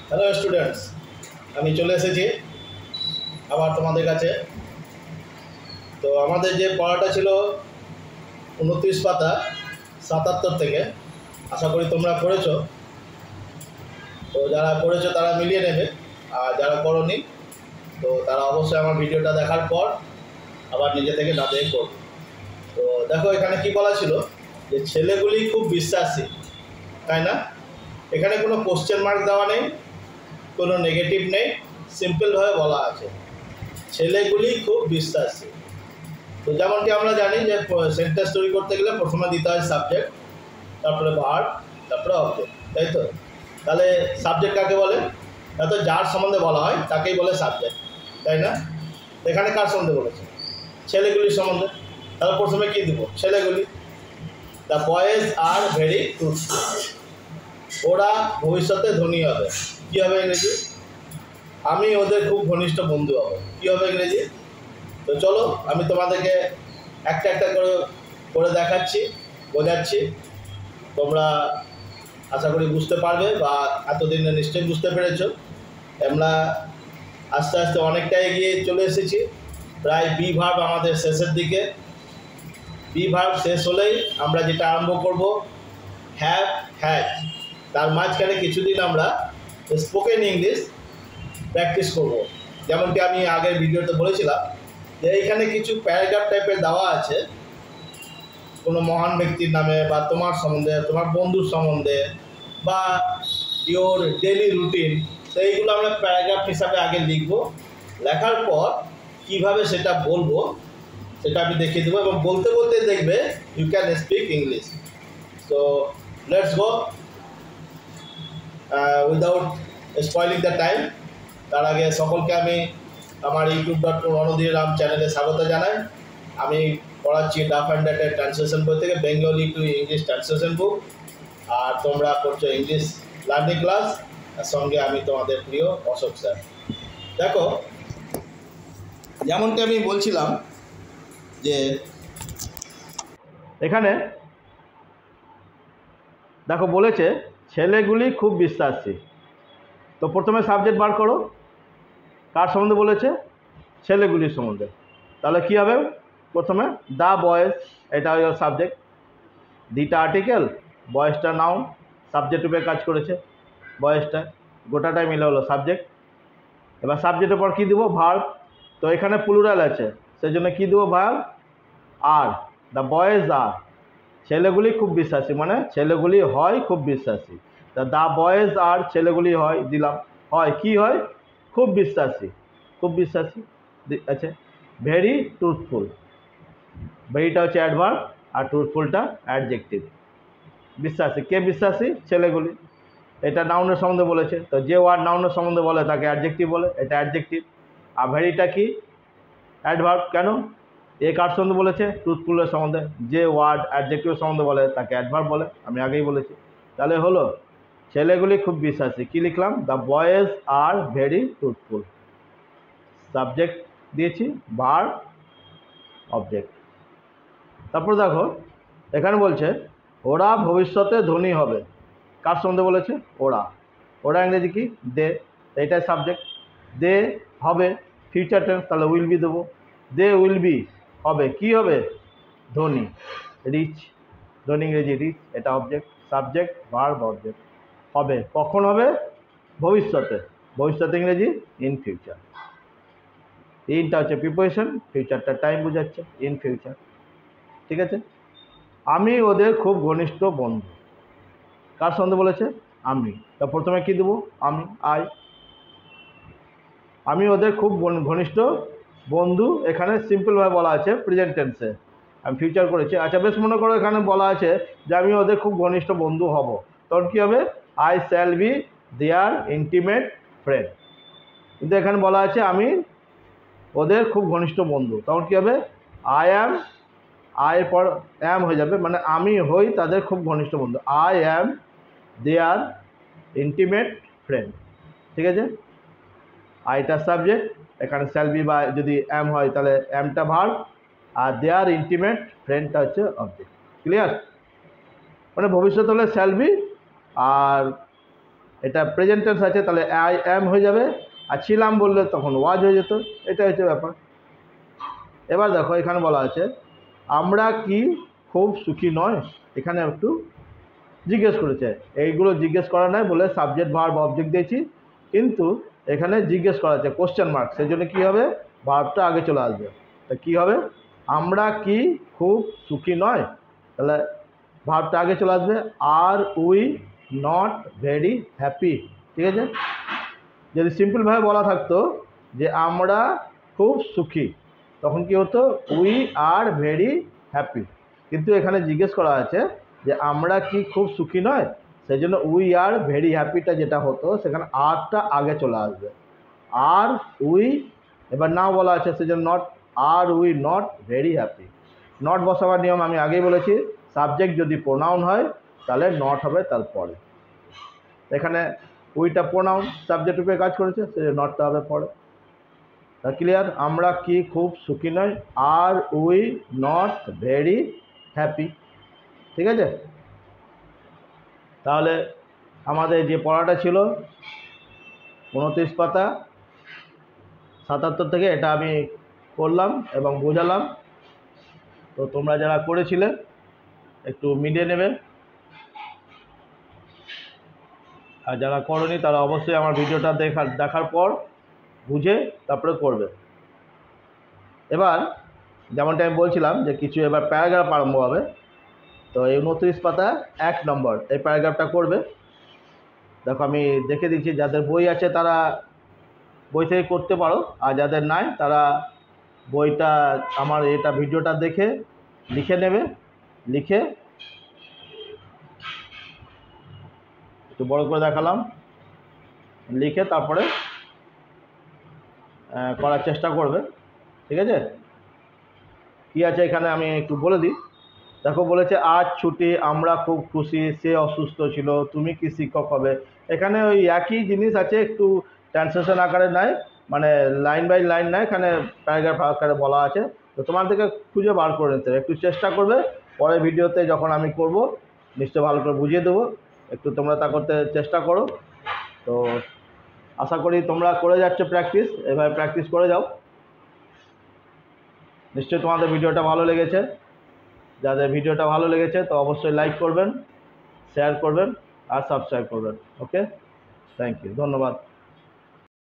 Hello students, আমি চলে এসেছি আবার তোমাদের কাছে। তো আমাদের যে পড়াটা ছিল 29 পাতা 77 থেকে, আশা করি তোমরা করেছো। তো যারা করেছো তারা মিলিয়ে নেবে, আর যারা করোনি তো তারা অবশ্যই আমার ভিডিওটা দেখার পর আবার নিজে থেকে না দেখে করবে। তো দেখো এখানে কি বলা ছিল যে ছেলেগুলি খুব বিশ্বাসী, তাই না? এখানে কোনো কোশ্চেন মার্ক দেওয়া নেই, কোনো নেগেটিভ নেই, সিম্পলভাবে বলা আছে ছেলেগুলি খুব বিশ্বাসী। তো যেমনটি আমরা জানি যে সেন্টেন্স তৈরি করতে গেলে প্রথমে দিতে হয় সাবজেক্ট, তারপরে ভার্ব, তারপরে অবজেক্ট, তাই তো? তাহলে সাবজেক্ট কাকে বলে? এত যার সম্বন্ধে বলা হয় তাকেই বলে সাবজেক্ট, তাই না? এখানে কার সম্বন্ধে বলেছে? ছেলেগুলির সম্বন্ধে। তাহলে প্রথমে কী দেবো? ছেলেগুলি। The boys are very truthful. ওরা ভবিষ্যতে ধনী হবে। কী হবে ইংরেজি? আমি ওদের খুব ঘনিষ্ঠ বন্ধু হব। কী হবে ইংরেজি? তো চলো আমি তোমাদেরকে একটা একটা করে করে দেখাচ্ছি, বোঝাচ্ছি। তোমরা আশা করি বুঝতে পারবে, বা এতদিনে নিশ্চয়ই বুঝতে পেরেছো। আমরা আস্তে আস্তে অনেকটা এগিয়ে চলে এসেছি, প্রায় বি ভার্ব আমাদের শেষের দিকে। বি ভার্ব শেষ হলেই আমরা যেটা আরম্ভ করব হ্যাভ, হ্যাজ। তার মাঝখানে কিছুদিন আমরা স্পোকেন ইংলিশ প্র্যাকটিস করব। যেমনটি আমি আগের ভিডিওতে বলেছিলাম যে এইখানে কিছু প্যারাগ্রাফ টাইপের দেওয়া আছে কোনো মহান ব্যক্তির নামে, বা তোমার সম্বন্ধে, তোমার বন্ধুর সম্বন্ধে, বা ইওর ডেলি রুটিন। তো এইগুলো আমরা প্যারাগ্রাফ হিসাবে আগে লিখব। লেখার পর কিভাবে সেটা বলবো সেটা আমি দেখিয়ে দেবো, এবং বলতে বলতে দেখবে you can speak English. So let's go without spoiling the time. তার আগে সকলকে আমি আমার youtube.com রণধীরাম চ্যানেলে স্বাগত জানাই। আমি পড়াচ্ছি ডাফ অ্যান্ড ড্যাটের ট্রান্সলেশন বই থেকে বেঙ্গলি টু ইংলিশ ট্রান্সলেশন বুক, আর তোমরা করছো ইংলিশ লার্নিং ক্লাস, আর সঙ্গে আমি তোমাদের প্রিয় অশোক স্যার। দেখো যেমনটি আমি বলছিলাম যে এখানে দেখো বলেছে ছেলেগুলি খুব বিশ্বাসী। তো প্রথমে সাবজেক্ট বার করো। কার সম্বন্ধে বলেছে? ছেলেগুলির সম্বন্ধে। তাহলে কী হবে? প্রথমে দ্য বয়েজ, এটা হলো সাবজেক্ট। দিটা আর্টিকেল, বয়েজটা নাউন, সাবজেক্ট রূপে কাজ করেছে। বয়েজটা গোটাটাই মিলে হলো সাবজেক্ট। এবার সাবজেক্টের পর কী দেবো? ভার্ব। তো এখানে প্লুরাল আছে, সেজন্য কী দেবো? Verb are. The boys are, ছেলেগুলি খুব বিশ্বাসী, মানে ছেলেগুলি হয় খুব বিশ্বাসী। তা দ্য বয়েজ আর, ছেলেগুলি হয়, দিলাম। হয় কি হয়? খুব বিশ্বাসী, খুব বিশ্বাসী। আচ্ছা, ভেরি ট্রুথফুল। ভেরিটা হচ্ছে অ্যাডভার্ব আর ট্রুথফুলটা অ্যাডজেক্টিভ। বিশ্বাসী, কে বিশ্বাসী? ছেলেগুলি। এটা নাউনের সম্বন্ধে বলেছে, তো যে ওয়ার্ড নাউনের সম্বন্ধে বলে তাকে অ্যাডজেক্টিভ বলে, এটা অ্যাডজেক্টিভ। আর ভেরিটা কি? অ্যাডভার্ব। কেন? এ কার সম্বন্ধে বলেছে? ট্রুথফুলের সম্বন্ধে। যে ওয়ার্ড অ্যাডজেক্টিভের সম্বন্ধে বলে তাকে অ্যাডভার্ব বলে, আমি আগেই বলেছি। তাহলে হলো ছেলেগুলি খুব বিশ্বাসী। কী লিখলাম? The boys are very truthful. Subject দিয়েছি, ভার্ব, অবজেক্ট। তারপর দেখো এখানে বলছে ওরা ভবিষ্যতে ধনী হবে। কার সম্বন্ধে বলেছে? ওরা। ওরা ইংরেজি কি? দে। এইটাই সাবজেক্ট। দে হবে ফিউচার টেন্স, তাহলে উইল বি দেবো। দে উইল বি হবে, কি হবে? ধনী, রিচ। ধনী ইংরেজি রিচ, এটা অবজেক্ট। Subject, verb, object. হবে, কখন হবে? ভবিষ্যতে। ভবিষ্যতে ইংরেজি ইন ফিউচার। ইনটা হচ্ছে প্রিপোজিশন, ফিউচারটা টাইম বোঝাচ্ছে, ইন ফিউচার। ঠিক আছে। আমি ওদের খুব ঘনিষ্ঠ বন্ধু। কার সঙ্গে বলেছে? আমি। তা প্রথমে কি দেবো? আমি, আই। আমি ওদের খুব ঘনিষ্ঠ বন্ধু। এখানে সিম্পলভাবে বলা আছে প্রেজেন্ট টেন্সে, আমি ফিউচার করেছি। আচ্ছা বেশ, মনে করো এখানে বলা আছে যে আমি ওদের খুব ঘনিষ্ঠ বন্ধু হব, তখন কী হবে? I shall be their intimate friend. কিন্তু এখানে বলা আছে আমি ওদের খুব ঘনিষ্ঠ বন্ধু, তখন কী হবে? আই অ্যাম, আয়ের পর অ্যাম হয়ে যাবে, মানে আমি হই তাদের খুব ঘনিষ্ঠ বন্ধু। I am their intimate friend. ঠিক আছে। আইটা সাবজেক্ট, এখানে শ্যাল বি বা যদি অ্যাম হয় তাহলে অ্যামটা ভার্ব, আর দেয়ার ইন্টিমেট ফ্রেন্ডটা হচ্ছে অবজেক্ট। ক্লিয়ার? মানে ভবিষ্যৎ হলে শ্যাল বি, আর এটা প্রেজেন্ট টেন্স আছে, তাহলে আই অ্যাম হয়ে যাবে, আর ছিলাম বললে তখন ওয়াজ হয়ে যেত। এটা হচ্ছে ব্যাপার। এবার দেখো এখানে বলা আছে আমরা কি খুব সুখী নয়, এখানে একটু জিজ্ঞেস করেছে। এইগুলো জিজ্ঞেস করা নয় বলে সাবজেক্ট ভার্ব অবজেক্ট দিয়েছি, কিন্তু এখানে জিজ্ঞেস করা আছে কোশ্চেন মার্ক, সেই জন্য কী হবে, ভার্বটা আগে চলে আসবে। তা কী হবে, আমরা কি খুব সুখী নয়, তাহলে ভার্বটা আগে চলে আসবে। আর উই নট ভেরি হ্যাপি, ঠিক আছে। যদি সিম্পলভাবে বলা থাকতো যে আমরা খুব সুখী, তখন কি হতো, উই আর ভেরি হ্যাপি। কিন্তু এখানে জিজ্ঞেস করা আছে যে আমরা কি খুব সুখী নয়, সেই জন্য উই আর ভেরি হ্যাপিটা যেটা হতো সেখানে আরটা আগে চলে আসবে। আর উই এবার না বলা আছে, সেই জন্য not, are we not very happy. Not বসাবার নিয়ম আমি আগেই বলেছি, সাবজেক্ট যদি প্রোনাউন হয় তাহলে নট হবে তারপরে। এখানে উইটা প্রোনাউন সাবজেক্ট রূপে কাজ করেছে, সেই নটটা হবে পরে। তা ক্লিয়ার, আমরা কি খুব সুখী নয়, আর উই নট ভেরি হ্যাপি, ঠিক আছে। তাহলে আমাদের যে পড়াটা ছিল 29 পাতা 77 থেকে, এটা আমি করলাম এবং বোঝালাম। তো তোমরা যারা করেছিলে একটু মিলিয়ে নেবে, আর যারা করনি তারা অবশ্যই আমার ভিডিওটা দেখার পর বুঝে তারপরে করবে। এবার যেমনটা আমি বলছিলাম যে কিছু এবার প্যারাগ্রাফ আরম্ভ হবে। তো এই 29 পাতা 1 নম্বর এই প্যারাগ্রাফটা করবে। দেখো আমি দেখে দিচ্ছি, যাদের বই আছে তারা বই থেকে করতে পারো, আর যাদের নাই তারা বইটা আমার এটা ভিডিওটা দেখে লিখে নেবে, লিখে একটু বড় করে দেখালাম, লিখে তারপরে করার চেষ্টা করবে, ঠিক আছে। কী আছে এখানে আমি একটু বলে দিই। দেখো বলেছে আজ ছুটি, আমরা খুব খুশি, সে অসুস্থ ছিল, তুমি কি শিক্ষক হবে। এখানে ওই একই জিনিস আছে, একটু ট্রান্সলেশন আকারে নাই, মানে লাইন বাই লাইন নাই, এখানে প্যারাগ্রাফ আকারে বলা আছে। তো তোমার থেকে খুঁজে বার করে নিতে একটু চেষ্টা করবে, পরের ভিডিওতে যখন আমি করব নিশ্চয় ভালো করে বুঝিয়ে দেবো, একটু তোমরা তা করতে চেষ্টা করো। তো আশা করি তোমরা করে যাচ্ছ প্র্যাকটিস, এভাবে প্র্যাকটিস করে যাও। নিশ্চয়ই তোমাদের ভিডিওটা ভালো লেগেছে। যাদের ভিডিওটা ভালো লেগেছে তো অবশ্যই লাইক করবেন, শেয়ার করবেন আর সাবস্ক্রাইব করবেন। ওকে, থ্যাংক ইউ, ধন্যবাদ।